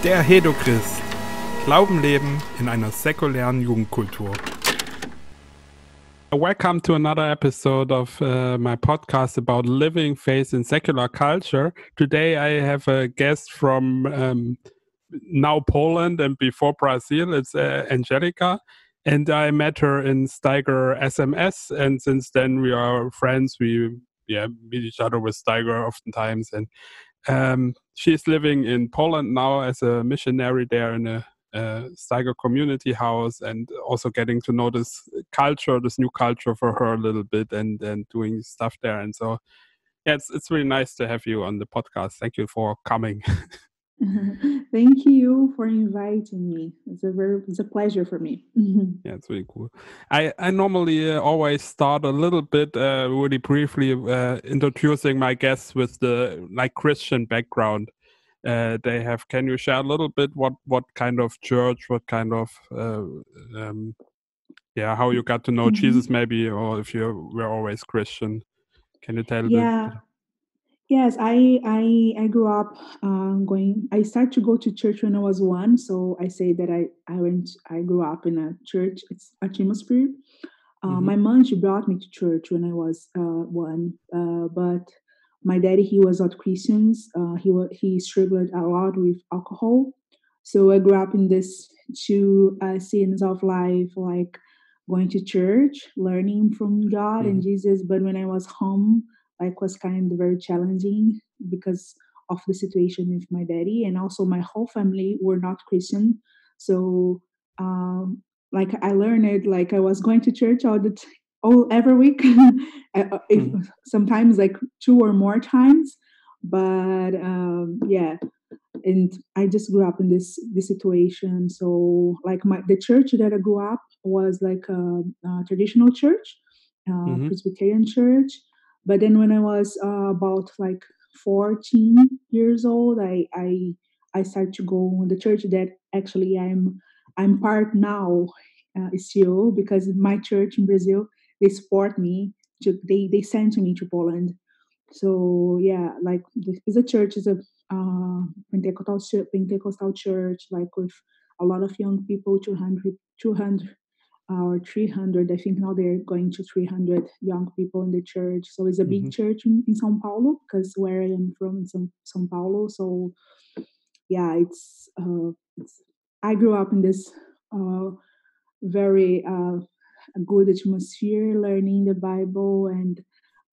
Der Hedochrist. Glauben leben in einer säkulären Jugendkultur. Welcome to another episode of my podcast about living faith in secular culture. Today I have a guest from now Poland and before Brazil. It's Angelica. And I met her in Steiger SMS. And since then we are friends. We meet each other with Steiger oftentimes. And she's living in Poland now as a missionary there in a Steiger community house, and also getting to know this new culture for her a little bit, and doing stuff there. And so, yeah, it's really nice to have you on the podcast. Thank you for coming. Thank you for inviting me. It's a pleasure for me. Yeah, it's really cool. I normally always start a little bit, really briefly, introducing my guests with the Christian background they have. Can you share a little bit what kind of church, what kind of how you got to know Jesus, maybe, or if you were always Christian? Can you tell a bit? Yes, I grew up I started to go to church when I was 1, so I say that I grew up in a church. It's a atmosphere. My mom, she brought me to church when I was 1, but my daddy, he was not Christian. He struggled a lot with alcohol, so I grew up in this two scenes of life, like going to church, learning from God and Jesus. But when I was home, was kind of very challenging because of the situation with my daddy, and also my whole family were not Christian. So I learned it, I was going to church every week, sometimes 2 or more times. But and I just grew up in this situation. So the church that I grew up was a traditional church, Presbyterian church. But then when I was about 14 years old, I started to go in the church that actually I'm part now, still, because my church in Brazil, they support me. They sent me to Poland. So it's a church, is a Pentecostal church, with a lot of young people, 200 or 300. I think now they're going to 300 young people in the church. So it's a big church in São Paulo, because where I am from is São Paulo. So it's I grew up in this very good atmosphere, learning the Bible and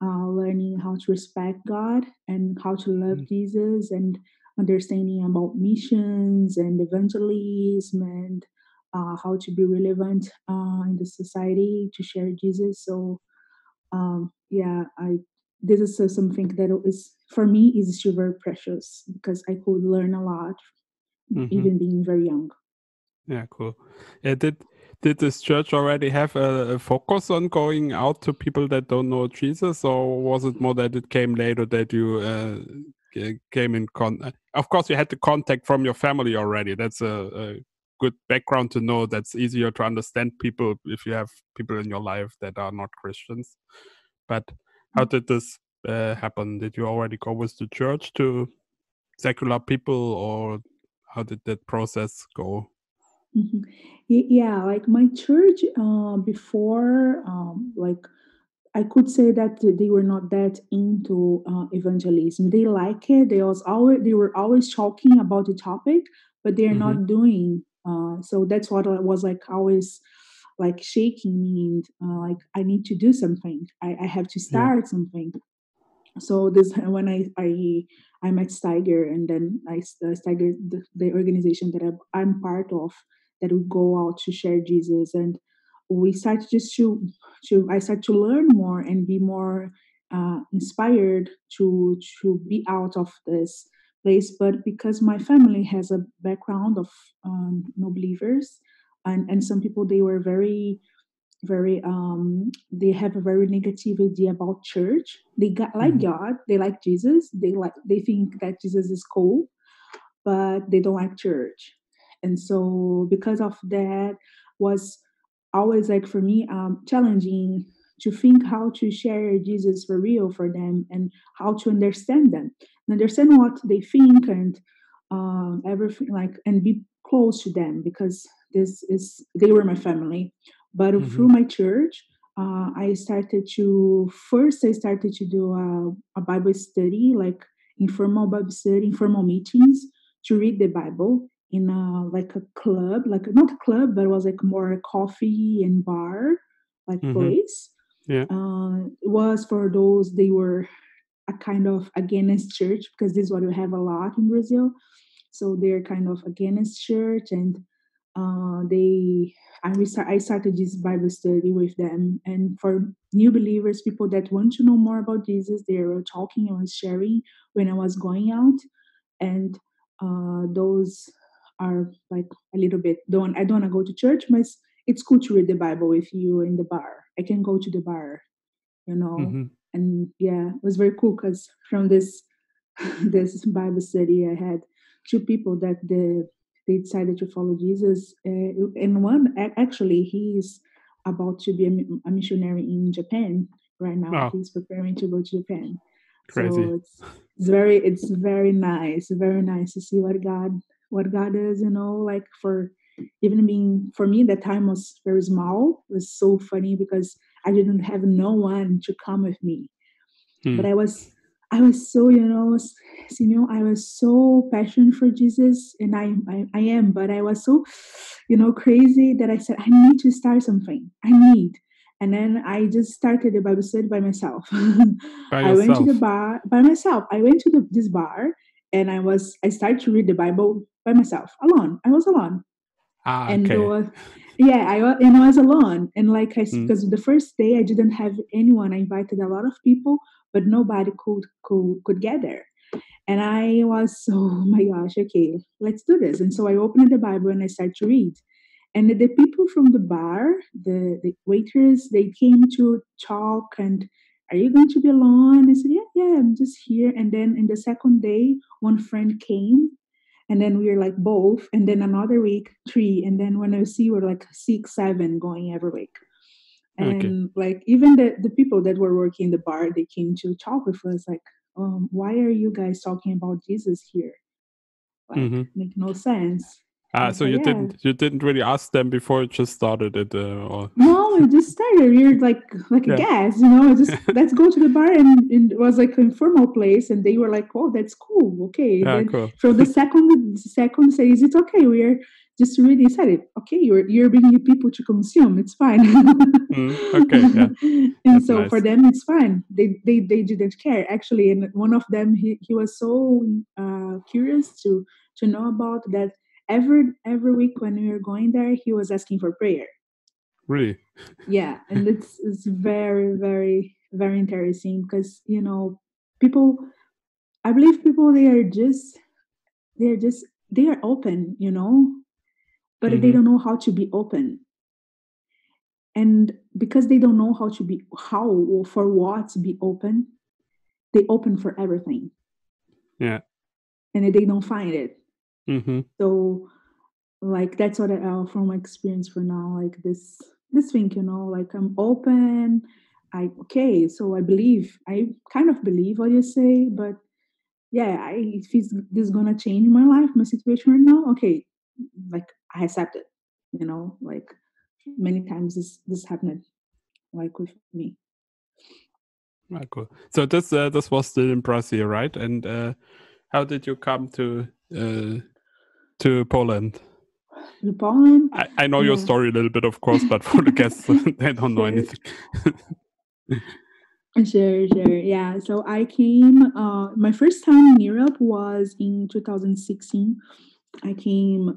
learning how to respect God and how to love Jesus, and understanding about missions and evangelism, and how to be relevant in the society to share Jesus. So this is something that is, for me, is still very precious, because I could learn a lot, even being very young. Yeah, cool. Did this church already have a focus on going out to people that don't know Jesus, or was it more that it came later that you came in contact? Of course, you had the contact from your family already. That's a good background to know. That's easier to understand people if you have people in your life that are not Christians. But how did this happen? Did you already go with the church to secular people, or how did that process go? Yeah, my church before, I could say that they were not that into evangelism. They like it. They were always talking about the topic, but they are not doing. So that's what was always shaking me, and I need to do something. I have to start something. So this when I met Steiger, and then Steiger, the organization that I'm part of, that we go out to share Jesus, and we started just I started to learn more and be more inspired to be out of this place. But because my family has a background of no believers, and some people, they were very they have a very negative idea about church. They like God, they like Jesus, they think that Jesus is cool, but they don't like church. And so because of that, was always for me challenging to think how to share Jesus for real for them, and how to understand them, and understand what they think, and everything, like, and be close to them, because they were my family. But Mm-hmm. through my church, I started to do a Bible study, like informal Bible study, informal meetings, to read the Bible in like a club, like not a club, but it was like more a coffee and bar like Mm-hmm. place. Yeah. It was for those, they were a kind of against church, because this is what we have a lot in Brazil. So they're kind of against church, and they I started this Bible study with them. And for new believers, people that want to know more about Jesus, they were talking, I was sharing when I was going out. And those are like a little bit, I don't want to go to church, but it's cool to read the Bible with you in the bar. I can go to the bar, you know. Mm-hmm. And yeah, it was very cool, because from this this Bible study, I had two people that they decided to follow Jesus, and one actually he's about to be a missionary in Japan right now. Oh, He's preparing to go to Japan. crazy. So it's very nice to see what God does, you know, like for even being, for me, that time was very small. It was so funny because I didn't have no one to come with me. Hmm. But I was so, you know, I was so passionate for Jesus, and I am, but I was so, you know, crazy that I said, I need to start something. I need. And then I just started the Bible study by myself. By I went to the yourself. bar by myself. I went to this bar, and I started to read the Bible by myself, alone. I was alone. Ah, And okay. yeah, and I was alone. And like Hmm. because the first day I didn't have anyone. I invited a lot of people, but nobody could get there. And I was so, oh my gosh, okay, let's do this. And so I opened the Bible and I started to read. And the people from the bar, the waiters, they came to talk. And are you going to be alone? I said, yeah, I'm just here. And then in the second day, one friend came, and then we were like both, and then another week three, and then when I see, we're like 6 7 going every week. Okay. And like even the people that were working in the bar, they came to talk with us, like, why are you guys talking about Jesus here? Like, Mm-hmm. make no sense. And I So said, yeah. you didn't really ask them before you just started it, or No, we just started. We were like a yeah. guest, you know. Just let's go to the bar, and it was like an informal place, and they were like, "Oh, that's cool, okay." Yeah, Then cool. from the second says, "It's okay. We are just really excited. Okay, you're bringing people to consume. It's fine." Okay, yeah, And that's so for nice. them, it's fine. They didn't care actually. And one of them, he was so curious to know about that. Every week when we were going there, he was asking for prayer. Really. Yeah, and it's very very interesting, because you know, people, I believe people, they're just they are open, you know, but they Mm-hmm. don't know how to be open. And because they don't know how to be, how or for what to be open, they open for everything, Yeah. and they don't find it. Mm-hmm. So like that's what from my experience for now, like this thing, you know, like I'm open. I okay, so I kind of believe what you say, but yeah, if this is gonna change my life, my situation right now, okay, like I accept it, you know, like many times this happened, like with me. Ah, cool. So this was still in Brazil, right? And how did you come to Poland? In Poland, I know your yeah, story a little bit, of course, but for the guests, they don't know sure. anything. Sure. Yeah. So I came, my first time in Europe was in 2016. I came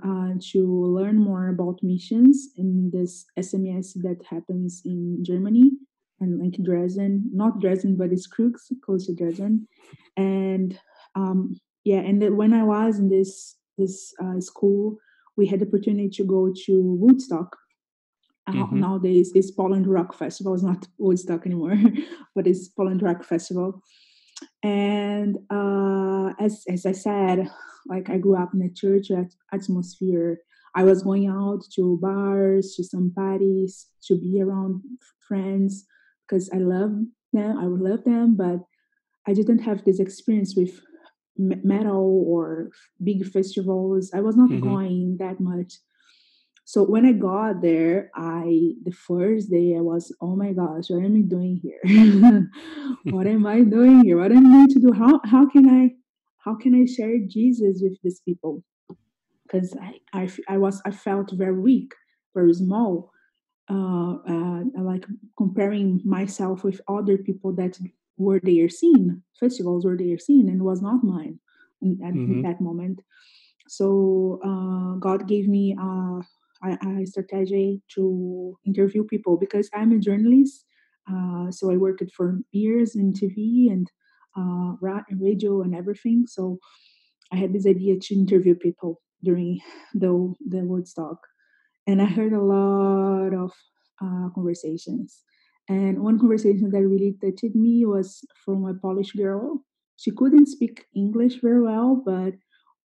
to learn more about missions in this SMS that happens in Germany and like Dresden, not Dresden, but it's Krux, close to Dresden. And yeah, and then when I was in this school, we had the opportunity to go to Woodstock. Mm-hmm. Nowadays it's Poland Rock Festival. It's not Woodstock anymore, but it's Poland Rock Festival. And as I said, like I grew up in a church atmosphere. I was going out to bars, to some parties, to be around friends, because I love them. I would love them, but I didn't have this experience with metal or big festivals. I was not going that much. So when I got there, the first day I was, oh my gosh, what am I doing here? What am I doing here? What am I going to do? How can I share Jesus with these people? Because I felt very weak, very small, like comparing myself with other people that were there seeing festivals were there seeing and was not mine in that moment. So God gave me a strategy to interview people because I'm a journalist. So I worked for years in TV and radio and everything. So I had this idea to interview people during the Woodstock, and I heard a lot of conversations. And one conversation that really touched me was from a Polish girl. She couldn't speak English very well, but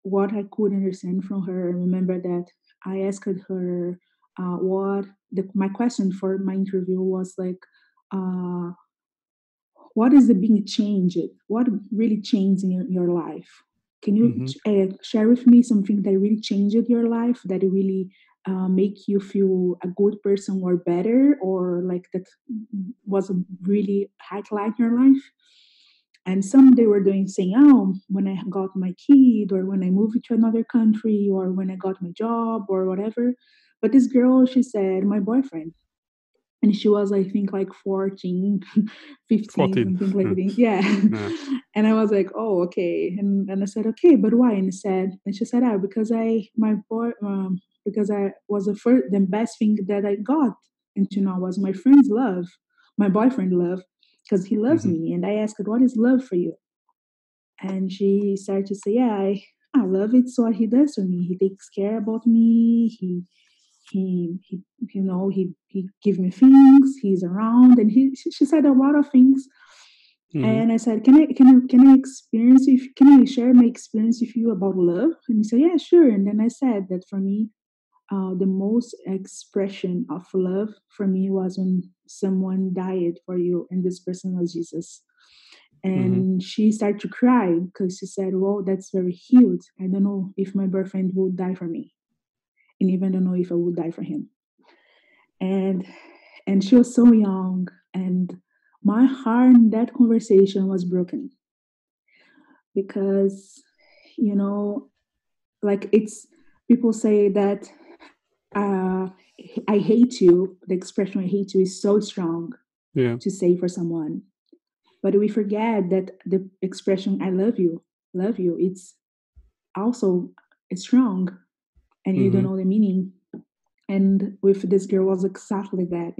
what I could understand from her, I remember that I asked her my question for my interview was like, uh, what is the being changed? What really changed in your life? Can you share with me something that really changed your life, that really make you feel a good person or better, or like that was a really highlight in your life? And some they were doing saying, oh, when I got my kid, or when I moved to another country, or when I got my job, or whatever. But this girl, she said, my boyfriend. And she was, I think, like 14, 15, 14. something like that. Yeah. Yeah. And I was like, oh, okay. And I said, okay, but why? And she said, because because I was the best thing that I got into now was my friend's love, my boyfriend love, because he loves me. And I asked, what is love for you? And she started to say, yeah, I love it. So what he does for me, he takes care about me. He he gives me things. He's around, and she said a lot of things. And I said, can I experience if can I share my experience with you about love? And he said, yeah, sure. And then I said that for me, the most expression of love for me was when someone died for you, and this person was Jesus. And she started to cry because she said, well, that's very huge. I don't know if my boyfriend would die for me, and even don't know if I would die for him. And she was so young, and my heart in that conversation was broken because, you know, like it's people say that uh, I hate you. The expression "I hate you" is so strong to say for someone, but we forget that the expression "I love you," it's also strong, and you don't know the meaning. And with this girl was exactly that,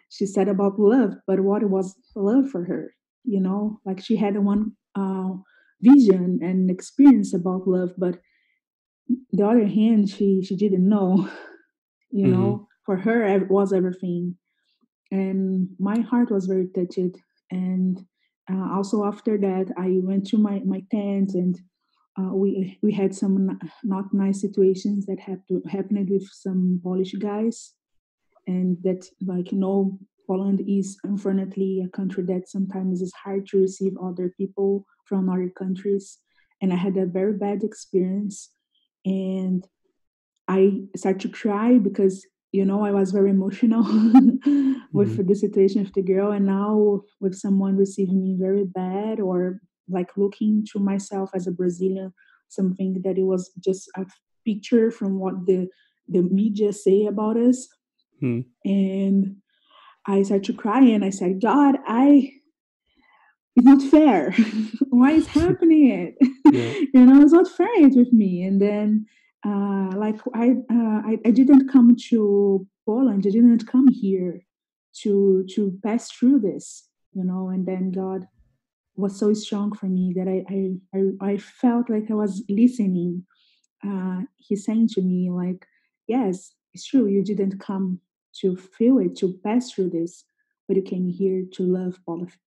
she said about love, but what was love for her, like she had one vision and experience about love, but the other hand, she didn't know, for her it was everything. And my heart was very touched. And also after that, I went to my tent, and we had some not nice situations that happened with some Polish guys, and that, like, Poland is unfortunately a country that sometimes is hard to receive other people from other countries. And I had a very bad experience, and I started to cry because I was very emotional with the situation with the girl, and now with someone receiving me very bad, or like looking to myself as a Brazilian, something that it was just a picture from what the media say about us. And I started to cry, and I said, God, it's not fair. Why is happening it? Yeah. It's not fair it with me. And then I didn't come to Poland. I didn't come here to pass through this, and then God was so strong for me that I felt like I was listening. He's saying to me, like, yes, it's true, you didn't come to feel it, to pass through this, but you came here to love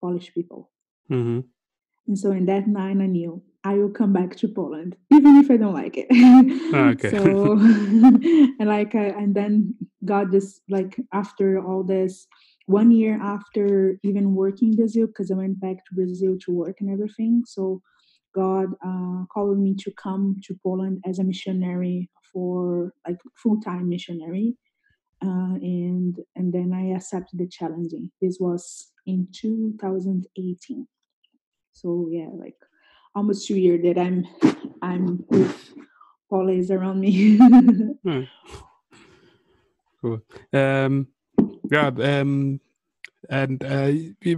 Polish people. And so in that night, I knew I will come back to Poland, even if I don't like it. Okay. So, and then God just, like, after all this, 1 year after even working in Brazil, because I went back to Brazil to work and everything. So God called me to come to Poland as a missionary for like full-time missionary, and then I accepted the challenging. This was in 2018. So yeah, like almost 2 years that I'm with Poles around me. Yeah. Cool. Yeah. And we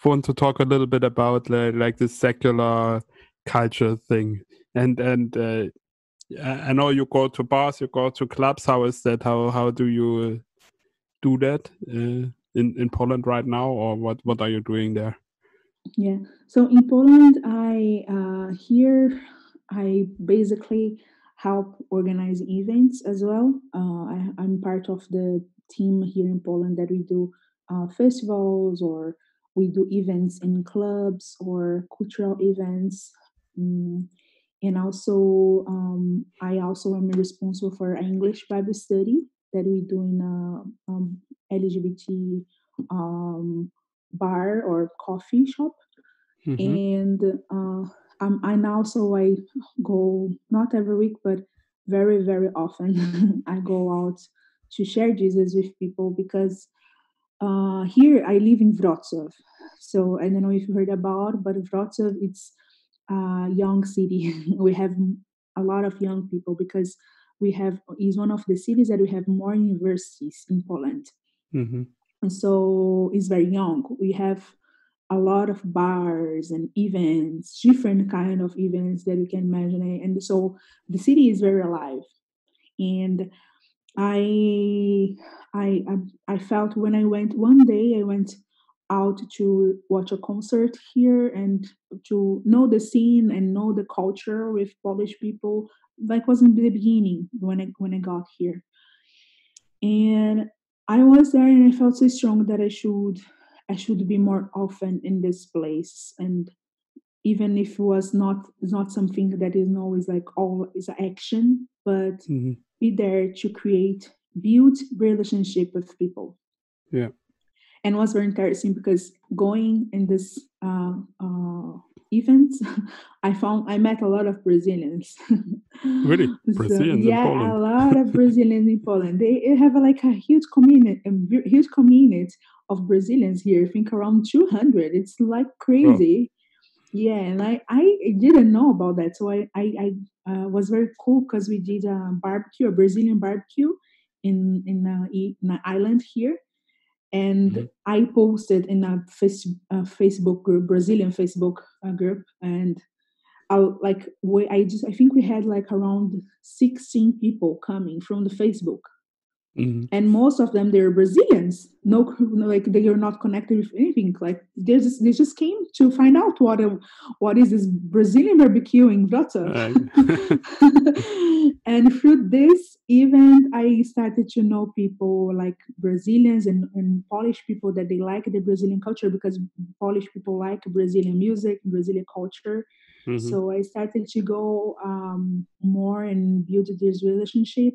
want to talk a little bit about like the secular culture thing. And I know you go to bars, you go to clubs. How is that? How do you do that in Poland right now, or what are you doing there? Yeah. So in Poland, I basically help organize events as well. I'm part of the team here in Poland that we do festivals, or we do events in clubs or cultural events. Mm, and also, I also am responsible for English Bible study that we do in a LGBT um, bar or coffee shop. Mm-hmm. And and also I go not every week, but very very often. I go out to share Jesus with people because here I live in Wrocław. So I don't know if you heard about, but Wrocław, it's a young city. We have a lot of young people because we have is one of the cities that we have more universities in Poland, Mm-hmm. and so it's very young. We have a lot of bars and events, different kind of events that you can imagine, and so the city is very alive. And I I felt when I went one day, I went out to watch a concert here and to know the scene and know the culture with Polish people. Like was in the beginning when I got here, and I was there and I felt so strong that I should be more often in this place. And even if it was not something that is always like all is action, but Mm-hmm. be there to build relationship with people. Yeah. And it was very interesting because going in this events, I met a lot of Brazilians. Really, So Brazilians in yeah, a Poland. lot of Brazilians in Poland. They have like a huge community of Brazilians here. I think around 200. It's like Oh. crazy. Yeah, and I didn't know about that, so I was very cool because we did a barbecue, a Brazilian barbecue, in an island here, and Mm-hmm. I posted in a Facebook group, Brazilian Facebook group, and I think we had like around 16 people coming from the Facebook, Mm-hmm. and most of them they're Brazilians. No, like they are not connected with anything. Like they just came to find out what is this Brazilian barbecue in Wrocław. And through this event, I started to know people like Brazilians and Polish people that they like the Brazilian culture because Polish people like Brazilian music, Brazilian culture. Mm-hmm. So I started to go more and build this relationship,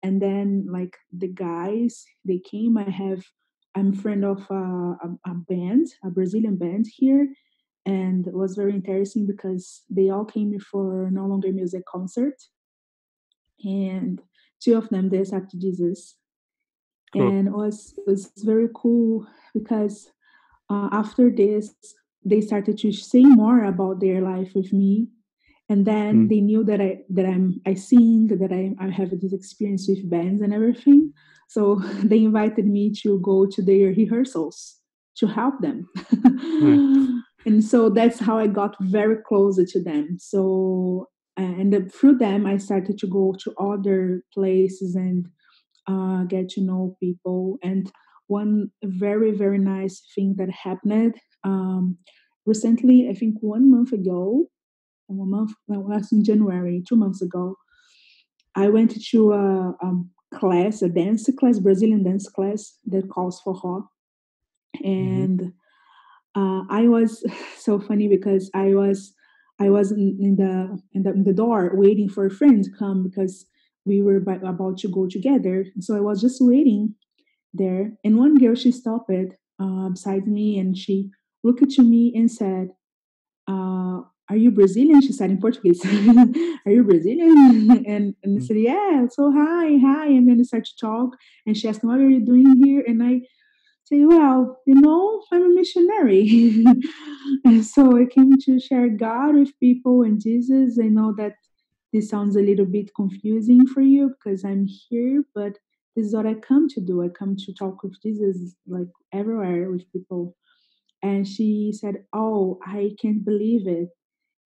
and then like the guys they came. I'm friend of a band, a Brazilian band here, and it was very interesting because they all came for No Longer Music concert, and two of them they accepted Jesus. Cool. And it was very cool because after this they started to say more about their life with me, and then Mm. they knew I sing, that I have this experience with bands and everything. So they invited me to go to their rehearsals to help them. Yeah. And so that's how I got very closer to them. So through them I started to go to other places and get to know people. And one very very nice thing that happened recently, I think 1 month ago, 1 month, no, last in January, 2 months ago, I went to a dance class, Brazilian dance class that calls for rock. Mm-hmm. And I was so funny because I was in the door waiting for a friend to come because we were about to go together. So I was just waiting there, and one girl she stopped beside me and she looked to me and said, uh, are you Brazilian? She said in Portuguese, are you Brazilian? And I Mm. said, yeah. So hi. And then we started to talk. And she asked me, what are you doing here? And I say, well, I'm a missionary. And so I came to share God with people and Jesus. I know that this sounds a little bit confusing for you because I'm here, but this is what I come to do. I come to talk with Jesus like everywhere with people. And she said, oh, I can't believe it.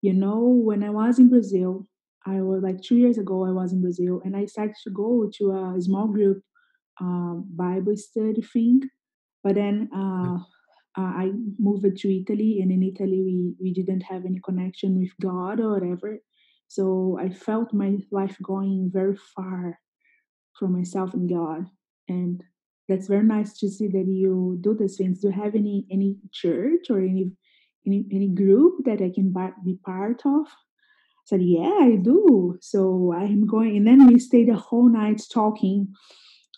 When I was in Brazil, I was like 2 years ago, I was in Brazil and I started to go to a small group Bible study thing. But then Yeah. I moved to Italy, and in Italy, we didn't have any connection with God or whatever. So I felt my life going very far from myself and God. And that's very nice to see that you do these things. Do you have any church or any group that I can be part of? I said, yeah, I do. So I'm going, and then we stayed the whole night talking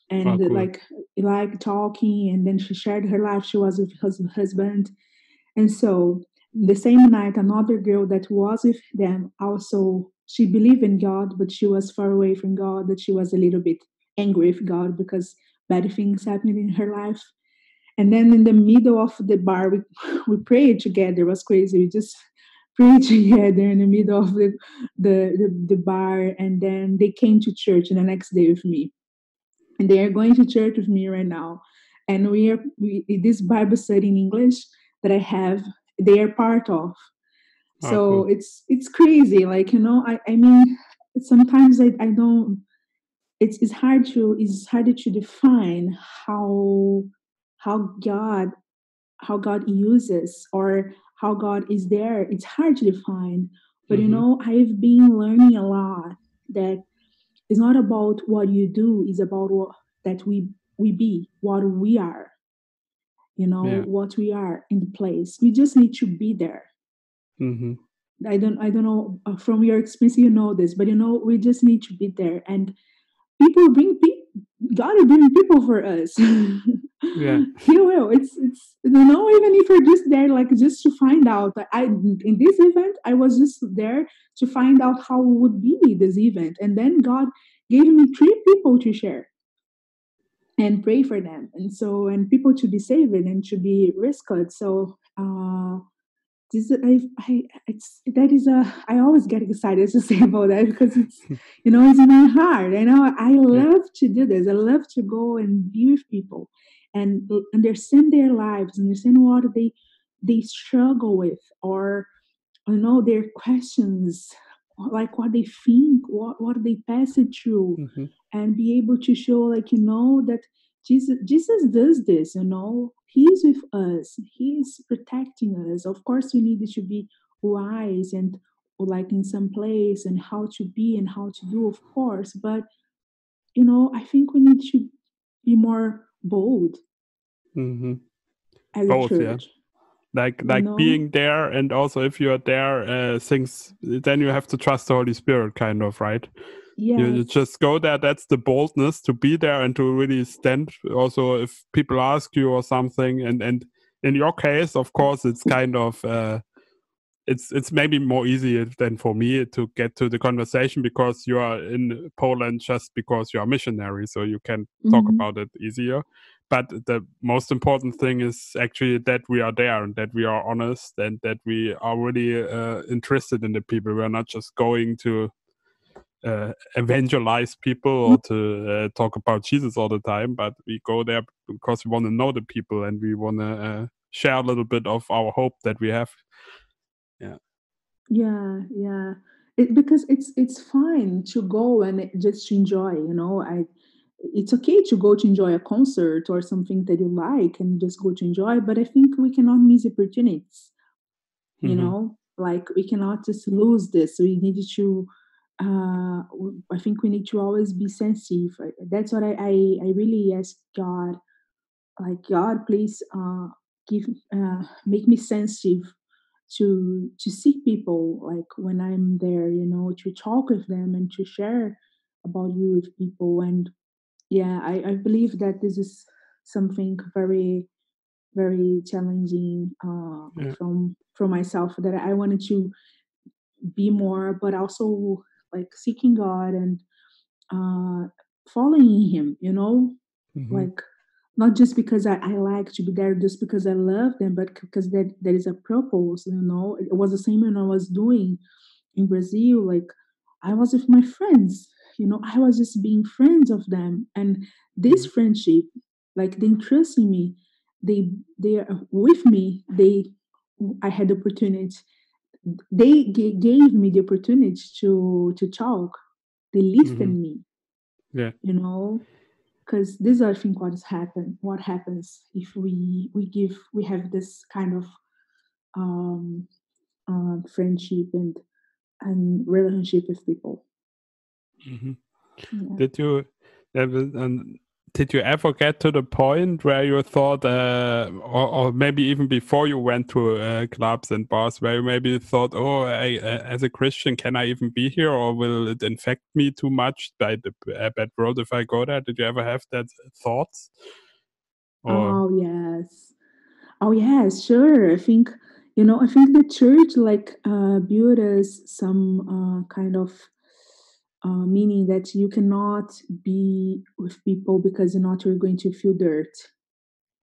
Oh, and cool. like talking. And then she shared her life. She was with her husband, and so the same night, another girl that was with them also, she believed in God, but she was far away from God. That she was a little bit angry with God because bad things happened in her life. And then in the middle of the bar, we prayed together. It was crazy. We just prayed together in the middle of the bar. And then they came to church the next day with me. And they are going to church with me right now. And this Bible study in English that I have, they are part of. Oh, So cool. it's crazy. Like, I mean, sometimes I don't, it's harder to define how God how God uses or how God is there. It's hard to define. But Mm-hmm. I've been learning a lot that it's not about what you do, it's about that we be, what we are, Yeah. what we are in the place. We just need to be there. Mm-hmm. I don't know from your experience, this, but we just need to be there. And people bring people. God will bring people for us. Yeah. He will. It's even if we're just there, like just to find out. I in this event, I was just there to find out how it would be this event, and then God gave me 3 people to share and pray for them, and people to be saved and to be rescued. So this it's that is a I always get excited to say about that because it's in my heart. I Yeah. love to do this. I love to go and be with people and understand their lives, understand what they struggle with, or their questions, like what they think, what they pass it through, Mm-hmm. and be able to show that Jesus does this. He's with us, he's protecting us. Of course we need to be wise and like in some place and how to be and how to do, of course, but I think we need to be more bold Mm-hmm. as a Both, yeah. church Like being there, and also if you're there, things, then you have to trust the Holy Spirit, kind of, right? You Yes. just go there. That's the boldness to be there and to really stand. Also, if people ask you or something, and in your case, of course, it's kind of it's maybe more easy than for me to get to the conversation because you are in Poland just because you are missionary, so you can talk Hmm. about it easier. But the most important thing is actually that we are there and that we are honest and that we are really interested in the people. We're not just going to evangelize people or to talk about Jesus all the time, but we go there because we want to know the people and we want to share a little bit of our hope that we have. Yeah. Yeah, yeah. Because it's fine to go and just to enjoy. It's okay to go to enjoy a concert or something that you like and just go to enjoy. But I think we cannot miss opportunities. Mm-hmm. Like we cannot just lose this. We need to. I think we need to always be sensitive. That's what I really ask God. Like God, please give make me sensitive to see people like when I'm there, to talk with them and to share about you with people. And yeah, I believe that this is something very, very challenging Yeah. from myself, that I wanted to be more, but also like seeking God and uh, following Him. Hmm. Like not just because I like to be there, just because I love them, but because there is a purpose. It was the same when I was doing in Brazil. Like I was with my friends. I was just being friends of them, and this Hmm. friendship, like they trust in me, they are with me. I had the opportunity. They gave me the opportunity to talk. They Hmm. listened me. Yeah. You know, because this is, I think, what happens if we have this kind of um, friendship and relationship with people. Hmm. Yeah. Did you ever, did you ever get to the point where you thought, or maybe even before you went to clubs and bars, where you maybe thought, oh, as a Christian, can I even be here, or will it infect me too much by the bad world if I go there? Did you ever have that thoughts? Or Oh yes. Oh yes, sure. I think the church like built us some kind of meaning that you cannot be with people because you're not you're going to feel dirt.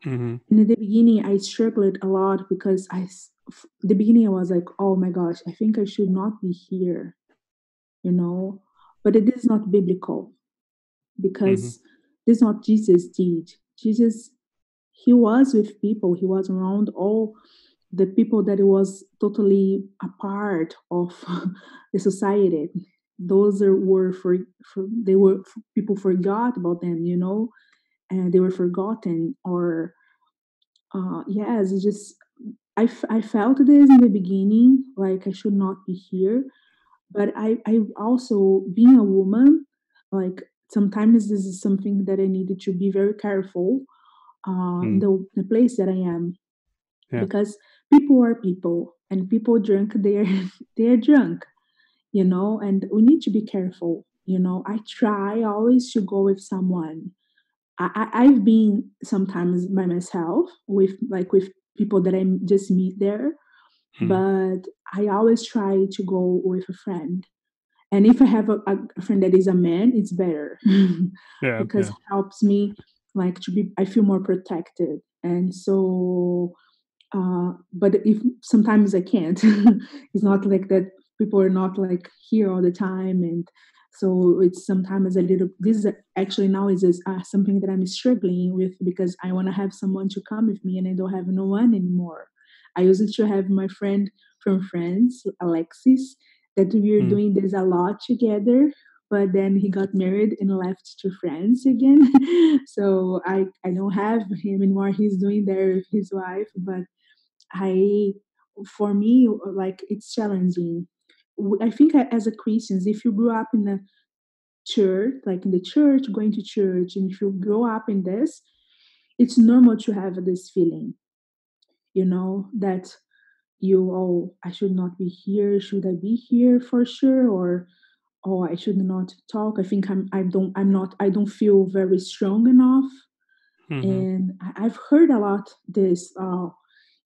hmm. In the beginning, I struggled a lot because the beginning I was like, oh my gosh, I think I should not be here, you know. But it is not biblical Hmm. because this is not Jesus did. Jesus, he was with people. He was around all the people that was totally a part of the society. Those were people forgot about them, and they were forgotten or yes, it's just I felt this in the beginning, like I should not be here. But I also, being a woman, like sometimes this is something that I needed to be very careful in Mm. the place that I am, Yeah. because people are people, and people drunk, they're they're drunk, and we need to be careful. I try always to go with someone. I've been sometimes by myself with people that I just meet there, Mm. but I always try to go with a friend. And if I have a friend that is a man, it's better Yeah. because Yeah. it helps me like to be. I feel more protected, and so. But if sometimes I can't, it's not like that. People are not like here all the time, and so it's sometimes a little. This is actually now is something that I'm struggling with because I want to have someone to come with me, and I don't have no one anymore. I used to have my friend from France, Alexis, that we are Mm. doing this a lot together. But then he got married and left to France again. So I don't have him anymore. He's doing there with his wife. But I, for me, like it's challenging. I think as a Christians, if you grew up in a church, like in the church, going to church, and if you grow up in this, it's normal to have this feeling, that oh, I should not be here. Should I be here for sure? Or, oh, I should not talk. I think I don't feel very strong enough. Hmm. And I've heard a lot this,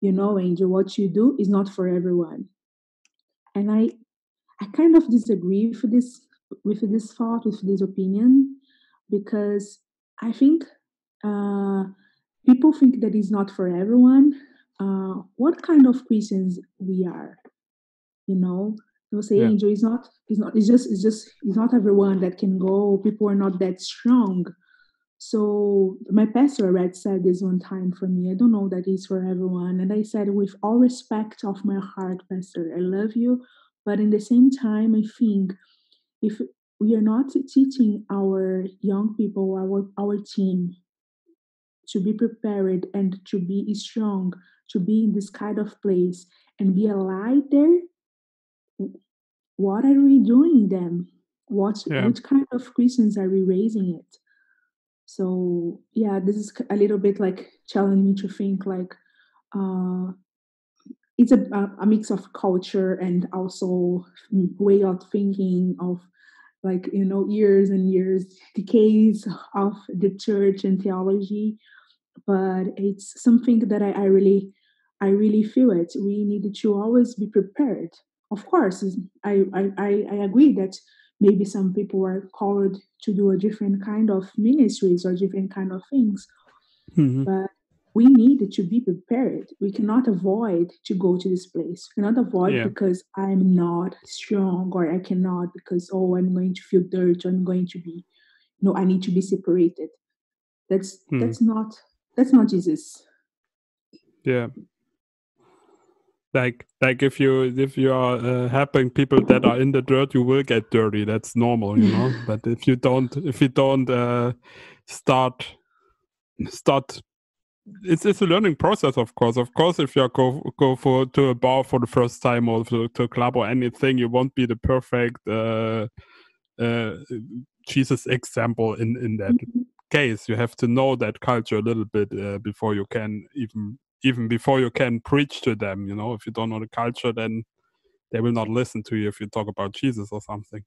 Angel, what you do is not for everyone. And I kind of disagree with this thought, with this opinion, because I think uh, people think that it's not for everyone. What kind of Christians we are, you know? They'll say, Yeah. Angel, it's not everyone that can go. People are not that strong. So my pastor Red said this one time for me. I don't know that is for everyone. And I said, with all respect of my heart, Pastor, I love you. But in the same time, I think if we are not teaching our young people, our team to be prepared and to be strong, to be in this kind of place and be a light there, what are we doing then? Yeah. Which kind of Christians are we raising it? So yeah, this is a little bit like challenging me to think like uh, it's a mix of culture and also way of thinking of like years and years, decades of the church and theology. But it's something that I really feel it. We needed to always be prepared. of course, I agree that maybe some people are called to do a different kind of ministries or different kind of things, Hmm. but we need to be prepared. We cannot avoid to go to this place. We cannot avoid Yeah. because I'm not strong, or I cannot because, oh, I'm going to feel dirt, or I'm going to be, no, I need to be separated. That's Hmm. that's not that's not Jesus. Yeah. Like if you are helping people that are in the dirt, you will get dirty. That's normal, you know. But if you don't start, it's a learning process, of course. Of course, if you go for to a bar for the first time, or to a club or anything, you won't be the perfect uh, Jesus example in that Mhm, case. You have to know that culture a little bit before you can even before you can preach to them. You know, if you don't know the culture, then they will not listen to you if you talk about Jesus or something.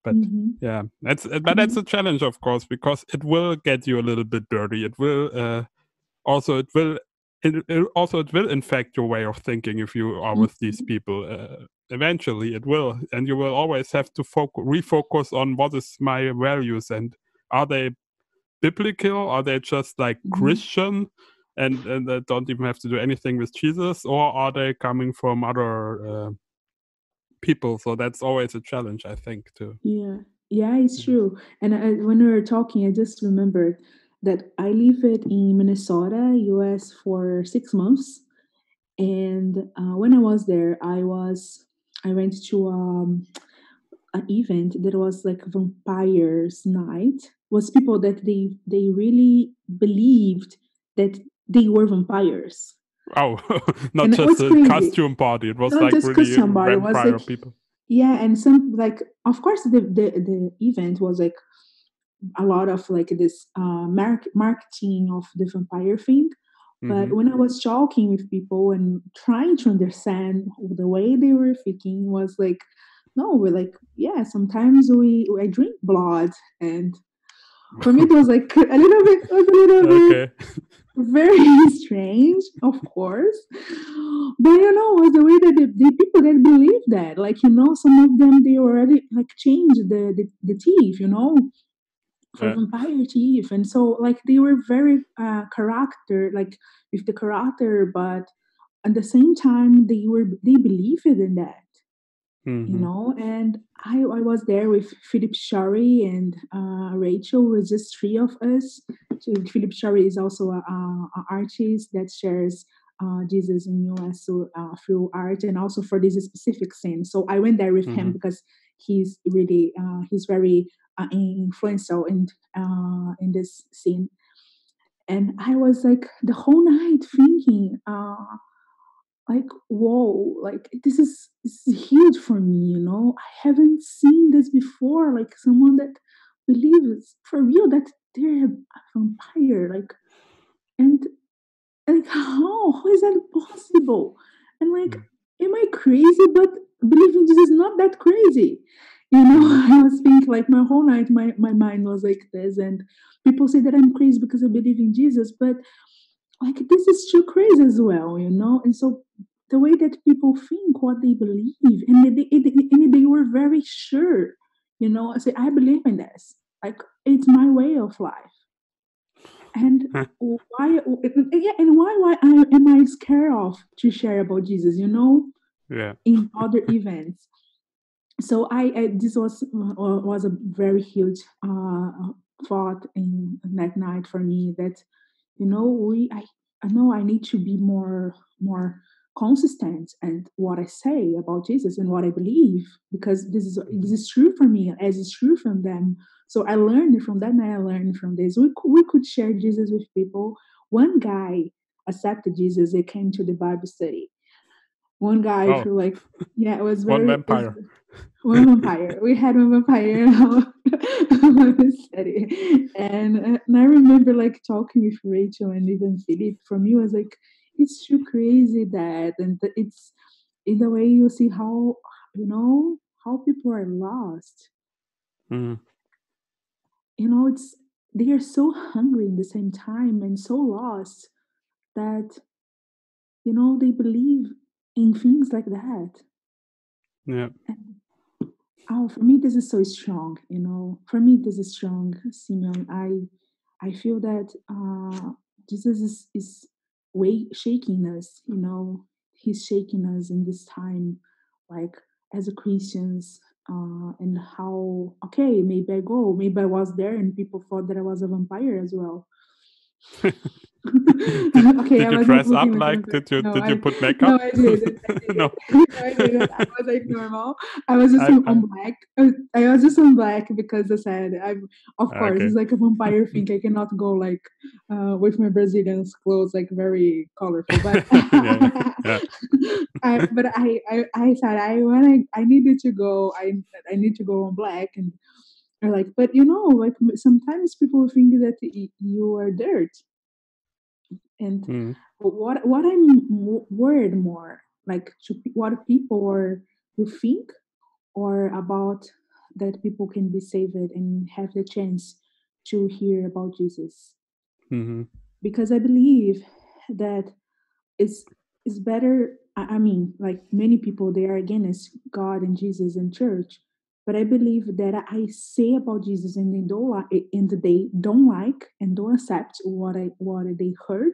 But mhm, yeah, that's mhm, a challenge, of course, because it will get you a little bit dirty. It will also it will infect your way of thinking if you are with these mhm, people. Eventually, it will, and you will always have to refocus on what is my values, and are they biblical? Are they just like mhm. Christian, and they don't even have to do anything with Jesus, or are they coming from other people? So that's always a challenge, I think, too. Yeah, yeah, it's Yeah. true. And when we were talking, I just remembered that I lived in Minnesota, US, for 6 months. And when I was there, I went to an event that was like vampires night. Was people that they really believed that they were vampires, Oh, not and it just was a crazy. costume party. It was Not like just really Christian, but it was vampire like, people. yeah, and some, like, of course the event was like a lot of like this marketing of the vampire thing. Hmm. But when I was talking with people and trying to understand the way they were thinking, was like, no, we're like, yeah, sometimes we I drink blood, and for me it was like a little bit Okay. very strange, of course. But was the way that the people that believe that, like, some of them, they already like changed the teeth, for Yeah. vampire teeth. And so, like, they were very character, like, with the character, but at the same time they believed in that, Hmm. and I was there with Philip Shari and Rachel. It was just three of us. So Philip Shari is also a artist that shares Jesus in US, so, through art, and also for this specific scene. So I went there with him Hmm. because he's very influential in this scene. And I was like the whole night thinking, like, whoa, like, this is huge for me. I haven't seen this before, like someone that believes for real that they're a vampire, like. And like, how is that possible? And like, am I crazy? But believing Jesus is not that crazy. Hmm. I was thinking, like, my whole night, my mind was like this. And people say that I'm crazy because I believe in Jesus, but like, this is too crazy as well. And so the way that people think, what they believe, and they were very sure. I say, I believe in this. Like, it's my way of life. And why? Yeah, and why am I scared of to share about Jesus? Yeah. In other events. So this was a very huge thought in that night for me, that I know I need to be more consistent and what I say about Jesus and what I believe, because this is true for me as it's true from them. So I learned from that night. I learned from this. We could share Jesus with people. One guy accepted Jesus. They came to the Bible study. One guy Oh, who, like, yeah, one it was vampire. one vampire. We had one vampire in our Bible study. And I remember, like, talking with Rachel and even Philip. For me, it was like, it's too crazy that, and it's in the way you see how people are lost. Mm. It's they are so hungry in the same time and so lost that they believe in things like that. Yeah. Oh, for me, this is so strong. For me, this is strong, Simeon. I feel that Jesus is way shaking us. He's shaking us in this time, like as a Christians, and how okay, maybe I go, maybe I was there, and people thought that I was a vampire as well. Okay, did I you was not dress up looking like a like? vampire. Did you put No, makeup? I didn't. I No. didn't. No, I didn't. I was like normal. I was just Okay. on black. I was just on black because I said, of course, Okay. it's like a vampire thing. I cannot go like with my Brazilian clothes, like very colorful. But Yeah. Yeah. I said I needed to go. I need to go on black and. I like, but like sometimes people think that you are dirt, and Mm. what I'm worried more, like what people are who think or about that people can be saved and have the chance to hear about Jesus, Mm-hmm. because I believe that it's better. I mean, like many people, they are against God and Jesus and church, but I believe that I say about Jesus and they don't like and don't accept what they heard,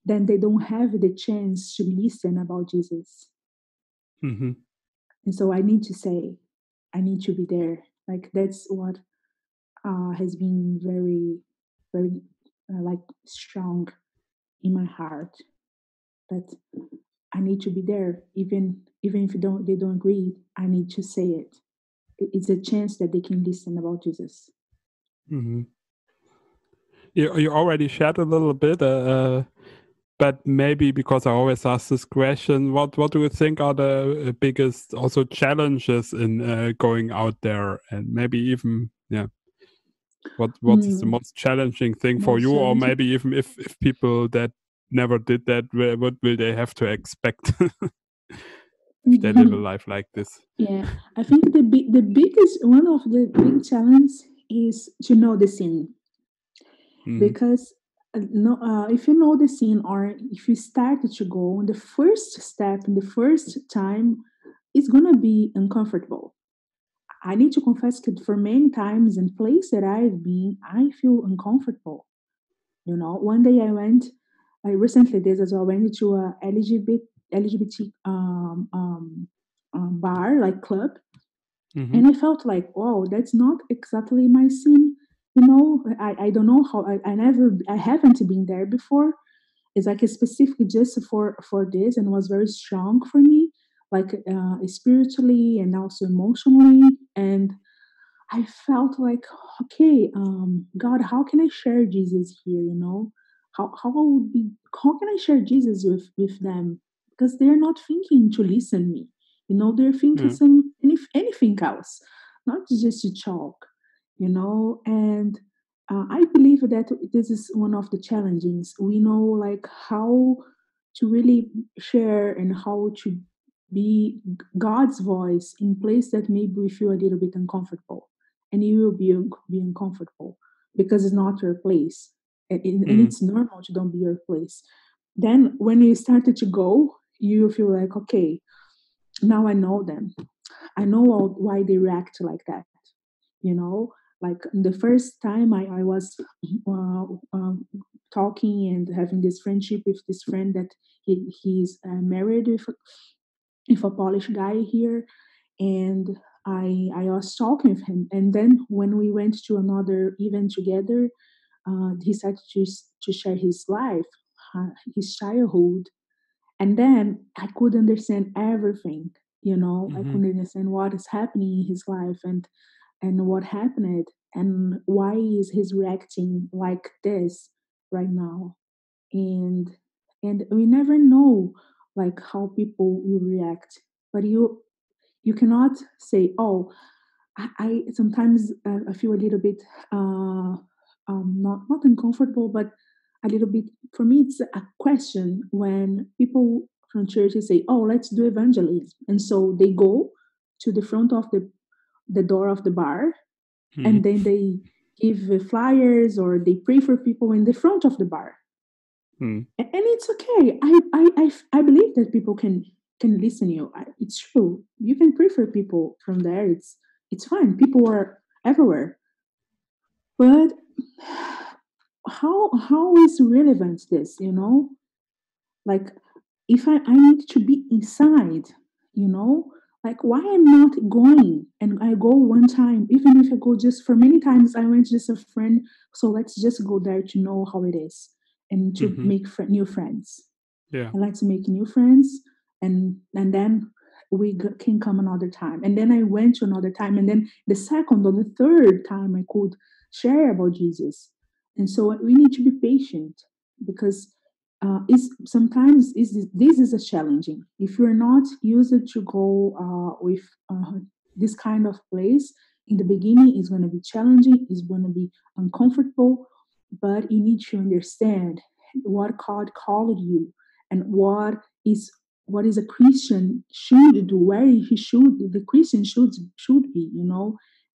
then they don't have the chance to listen about Jesus. Mm-hmm. And so I need to say, I need to be there. Like that's what has been very, very like strong in my heart. That I need to be there, even if they don't agree. I need to say it. It's a chance that they can listen about Jesus. Mm-hmm. You already shared a little bit, but maybe because I always ask this question, what do you think are the biggest also challenges in going out there, and maybe even what is the Mm, most challenging thing for most you, or challenging. maybe even if people that never did that, what will they have to expect if they live a life like this? Yeah, I think the biggest one of the big challenge is to know the scene, Mm-hmm. because no, if you know the scene or if you started to go, the first step and the first time, it's gonna be uncomfortable. I need to confess that for many times in places that I've been, I feel uncomfortable. One day I recently did as well. I went to a LGBT bar, like club, Mm-hmm. and I felt like, wow, that's not exactly my scene. I don't know how. I haven't been there before. It's like a specific just for this, and was very strong for me, like spiritually and also emotionally. And I felt like, okay, God, how can I share Jesus here? How can I share Jesus with them? Because they're not thinking to listen me. They're thinking Yeah. anything else, not just to talk. And I believe that this is one of the challenges. We know like how to really share and how to be God's voice in place that maybe we feel a little bit uncomfortable, and you will be uncomfortable because it's not your place, and Mm-hmm. it's normal to don't be your place. Then when you started to go, you feel like, okay, now I know them. I know why they react like that. Like the first time I was uh, um, talking and having this friendship with this friend that he's married with a Polish guy here, and I was talking with him, and then when we went to another event together, he started to share his life, his childhood, and then I could understand everything. I Mm-hmm. could understand what is happening in his life, and what happened, and why is he's reacting like this right now. And and we never know like how people will react, but you cannot say, oh, I sometimes I feel a little bit not uncomfortable, but a little bit. For me, it's a question when people from churches say, "Oh, let's do evangelism," and so they go to the front of the door of the bar, Mm-hmm. and then they give flyers or they pray for people in the front of the bar, and it's okay. I believe that people can listen to you. It's true. You can pray for people from there. It's fine. People are everywhere. But how is relevant this, like if I need to be inside, you know like why I'm not going, and I go one time, even if I go just for many times, I went just a friend, so let's just go there to know how it is and to Mm-hmm. make new friends. Yeah. I like to make new friends, and then can come another time. And then I went to another time, and then the second or the third time I could share about Jesus. And so we need to be patient, because is sometimes this is a challenging. If you're not used to go with this kind of place in the beginning, it's going to be challenging. It's going to be uncomfortable, but you need to understand what God called you, and what is a Christian should do, where he should the Christian should be,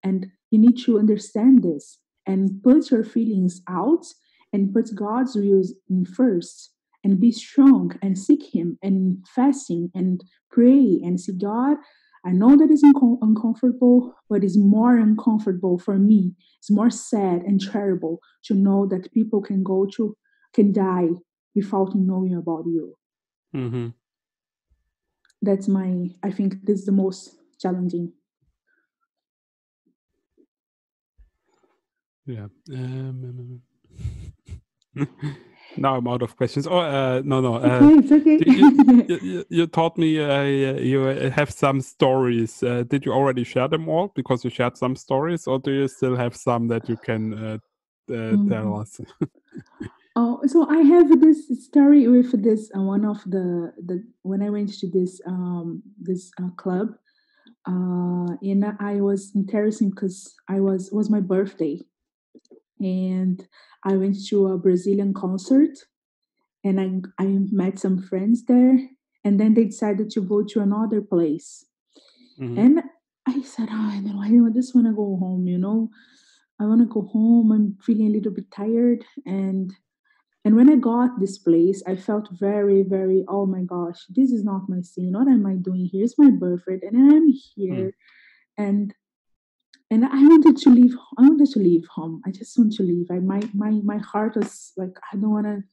and you need to understand this and put your feelings out and put God's wills in first, and be strong and seek Him and fasting and pray and see God. I know that is uncomfortable, but it's more uncomfortable for me. It's more sad and terrible to know that people can die without knowing about you. Mm-hmm. I think this is the most challenging. Yeah. Now I'm out of questions. Oh, no. Okay, it's okay. You taught me you have some stories. Did you already share them all? Because you shared some stories, or do you still have some that you can tell Mhm. us? Oh, so I have this story with this one of the when I went to this club, and I was interesting because I was my birthday, and I went to a Brazilian concert, and I met some friends there, and then they decided to go to another place, Mm-hmm. and I said, oh, I just want to go home, I want to go home. I'm feeling a little bit tired, and when I got this place, I felt very, very, oh my gosh, this is not my scene. What am I doing here? It's my birthday, and I'm here, and I wanted to leave. I wanted to leave home. I just want to leave. My heart was like, I don't want to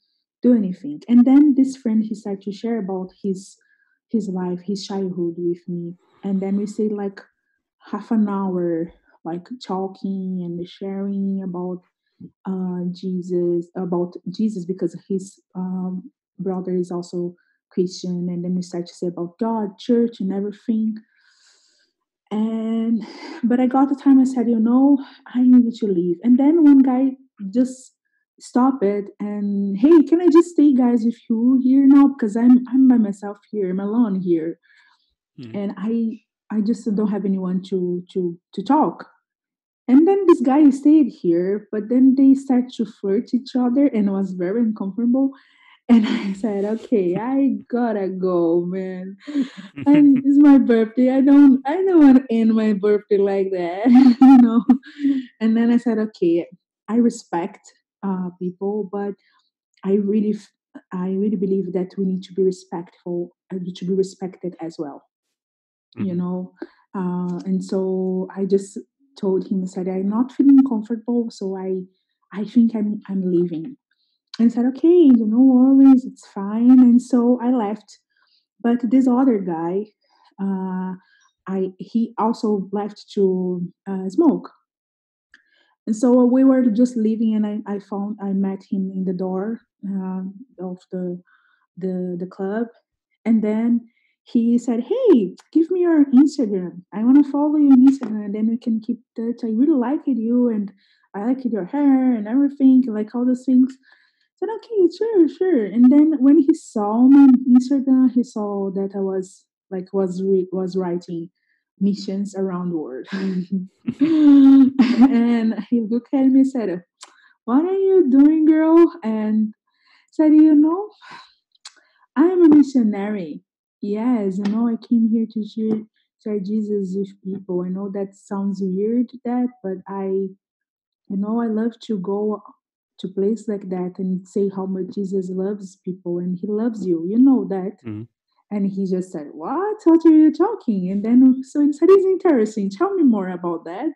do anything. And then this friend, he started to share about his life, his childhood with me, and then we stayed like half an hour, like talking and sharing about Jesus, because his brother is also Christian, and then we start to say about God, church, and everything. And but I got the time. I said, I needed to leave. And then one guy just stopped it and, hey, can I just stay, guys, with you here now? Because I'm by myself here. I'm alone here, Mm-hmm. and I just don't have anyone to talk. And then this guy stayed here, but then they start to flirt each other, and it was very uncomfortable. And I said, okay, I gotta go, man. And it's my birthday. I don't want to end my birthday like that, And then I said, okay, I respect people, but I really, I really believe that we need to be respectful, to be respected as well, you Mm-hmm. know. And so I just told him, I said, I'm not feeling comfortable, so I think I'm leaving. And I said, okay, no worries, it's fine. And so I left. But this other guy, he also left to smoke. And so we were just leaving, and I met him in the door of the club, and then he said, "Hey, give me your Instagram. I want to follow you on Instagram, and then we can keep touch. I really liked you, and I liked your hair and everything, like all those things." I said, "Okay, sure, sure." And then when he saw my Instagram, he saw that I was like was writing missions around the world, and he looked at me and said, "What are you doing, girl?" And said, I'm a missionary. Yes, I came here to share Jesus with people. I know that sounds weird, but I love to go to place like that and say how much Jesus loves people, and He loves you. You know that. Mm-hmm. And he just said, What are you talking? And then so he said, It's interesting. Tell me more about that.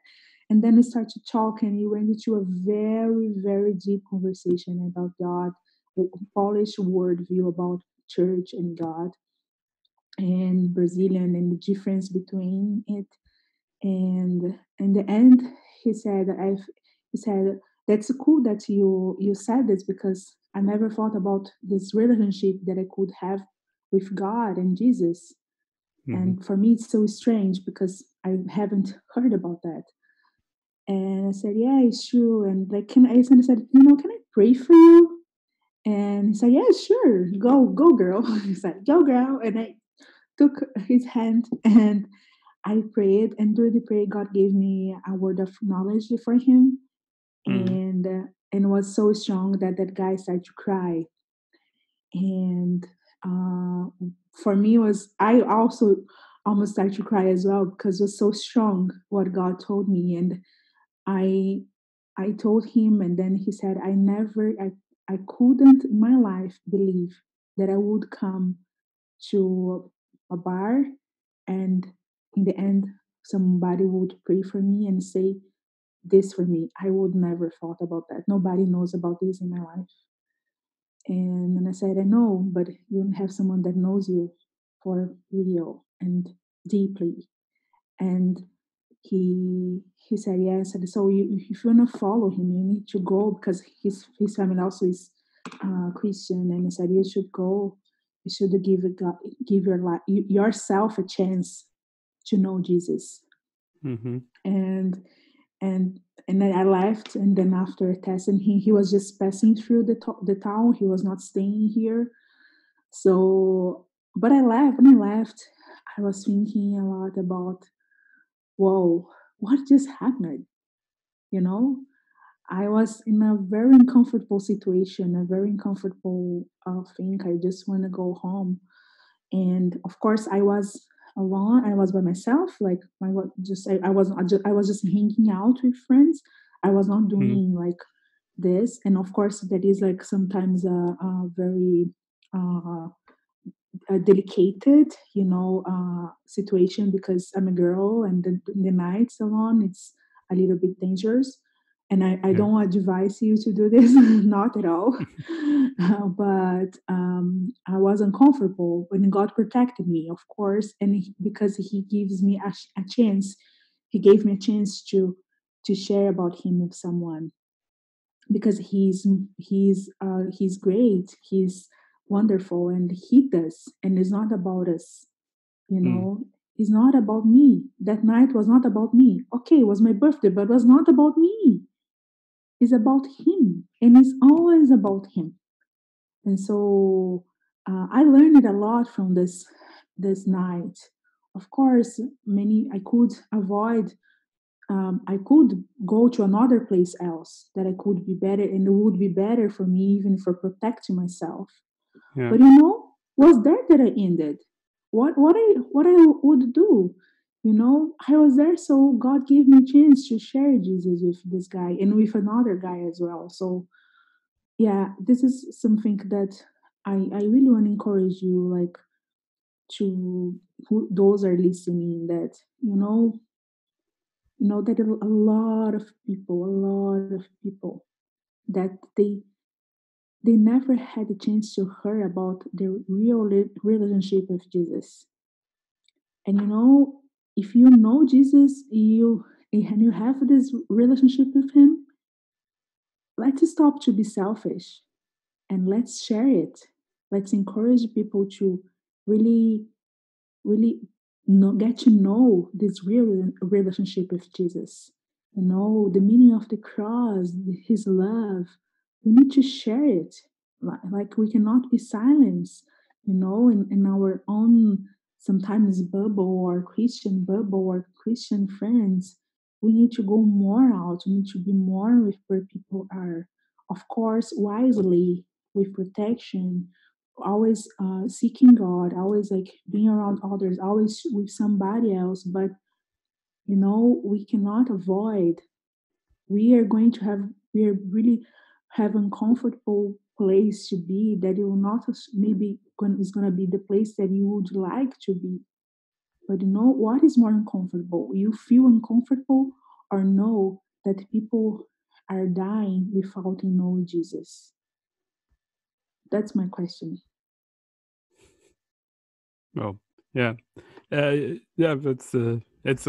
And then we started to talk, and we went into a very, very deep conversation about God, a Polish worldview about church and God, and Brazilian, and the difference between it. And in the end, he said, he said, that's cool that you said this, because I never thought about this relationship that I could have with God and Jesus. Hmm. And for me, it's so strange because I haven't heard about that. And I said, yeah, it's true. And like, I said, can I pray for you? And he said, yeah, sure. Go, girl. He said, go, girl. And I took his hand and I prayed. And during the prayer, God gave me a word of knowledge for him. Mm. And it was so strong that that guy started to cry. And uh, for me, I also almost started to cry as well, because it was so strong what God told me. And I I told him, and then he said, I couldn't in my life believe that I would come to a bar, and in the end somebody would pray for me and say this for me. I would never thought about that. Nobody knows about this in my life. And then I said, I know, but you have someone that knows you for real and deeply. And he said yes. And so if you want to follow him, you need to go, because his family also is Christian. And he said you should go. You should give your life, yourself a chance to know Jesus. Mm-hmm. And and and then I left. And then after testing, he was just passing through the town. He was not staying here. So, but I left. When I left, I was thinking a lot about, whoa, what just happened? You know, I was in a very uncomfortable situation, a very uncomfortable thing. I just want to go home. And of course, I was alone. I was by myself. Like I was just hanging out with friends. I was not Mm. doing like this. And of course, that is like sometimes a very uh, a delicate, situation, because I'm a girl, and the nights alone, it's a little bit dangerous. And I Yeah. don't advise you to do this, not at all. But I was uncomfortable when God protected me, of course, and because He gives me a chance, He gave me a chance to share about Him with someone, because he's great, he's wonderful, and he does, and it's not about us, you Mm. know. It's not about me. That night was not about me. Okay, it was my birthday, but it was not about me. It's about him, and it's always about him. And so I learned a lot from this night. Of course, many I could avoid. I could go to another place else that I could be better, and it would be better for me, even for protecting myself. Yeah. But was there that I ended. What I would do. I was there, so God gave me a chance to share Jesus with this guy and with another guy as well. So yeah, this is something that I really want to encourage you, like, to who those are listening, that that a lot of people that they never had a chance to hear about their real relationship with Jesus. And if you know Jesus, and you have this relationship with him, let's stop to be selfish, and let's share it. Let's encourage people to really, really get to know this real relationship with Jesus. The meaning of the cross, his love. We need to share it. Like we cannot be silenced, in our own sometimes bubble, or Christian bubble, or Christian friends. We need to go more out. We need to be more with where people are. Of course, wisely, with protection, always seeking God, always like being around others, always with somebody else. But we cannot avoid. We are really have uncomfortable place to be that you will not maybe is going to be the place that you would like to be. But what is more uncomfortable? You feel uncomfortable or know that people are dying without knowing Jesus? That's my question. Oh, yeah. Yeah, that's a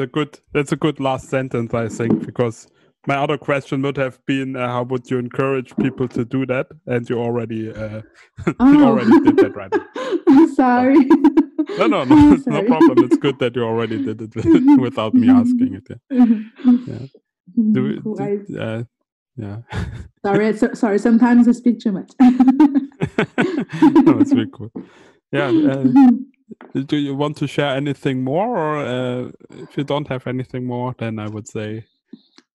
good last sentence, I think, because my other question would have been, how would you encourage people to do that? And you already you already did that, right? Sorry. No, Sorry. no problem. It's good that you already did it without me asking it. Yeah. Yeah. Sorry. Sometimes I speak too much. No, it's really cool. Yeah. Do you want to share anything more, or if you don't have anything more, then I would say.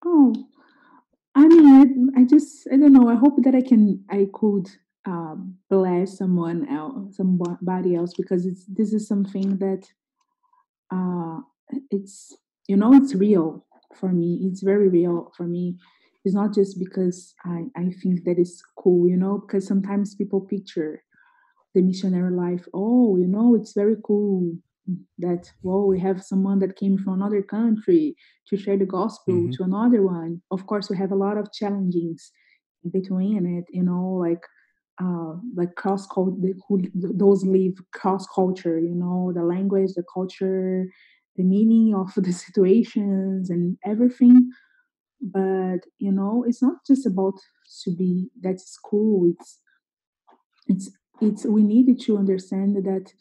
Oh, I mean, I don't know. I hope that I could bless somebody else, because this is something that it's it's real for me. It's very real for me. It's not just because I think that it's cool, because sometimes people picture the missionary life. Oh, it's very cool that, well, we have someone that came from another country to share the gospel to another one. Of course, we have a lot of challenges between it, like cross culture, those live cross culture, the language, the culture, the meaning of the situations and everything. But it's not just about to be that's cool. It's we needed to understand that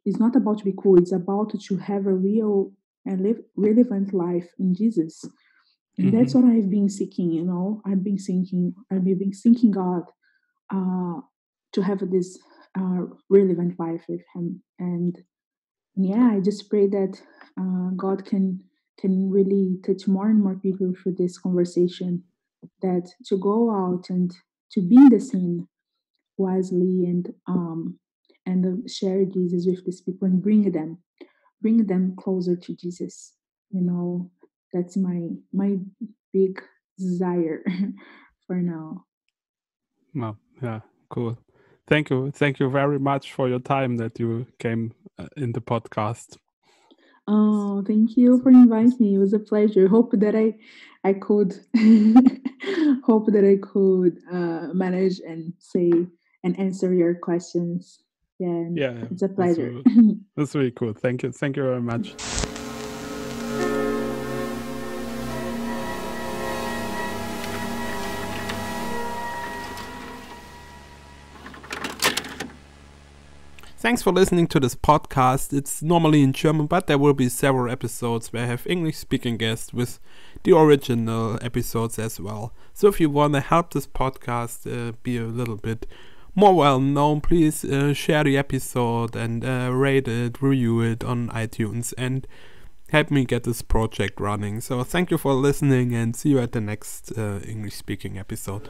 it's not about to be cool. It's about to have a real and relevant life in Jesus. And that's what I've been seeking. I've been seeking God to have this relevant life with Him. And yeah, I just pray that God can really touch more and more people through this conversation. That to go out and to be in the scene wisely and share Jesus with these people and bring them closer to Jesus. That's my big desire for now. Well, yeah, cool. Thank you very much for your time that you came in the podcast. Oh, thank you for inviting me. It was a pleasure. Hope that I could manage and say and answer your questions. Yeah, it's a pleasure. That's really cool. Thank you very much. Thanks for listening to this podcast. It's normally in German, but there will be several episodes where I have English-speaking guests with the original episodes as well. So if you want to help this podcast be a little bit more well-known, please share the episode and rate it, review it on iTunes, and help me get this project running. So thank you for listening, and see you at the next English-speaking episode.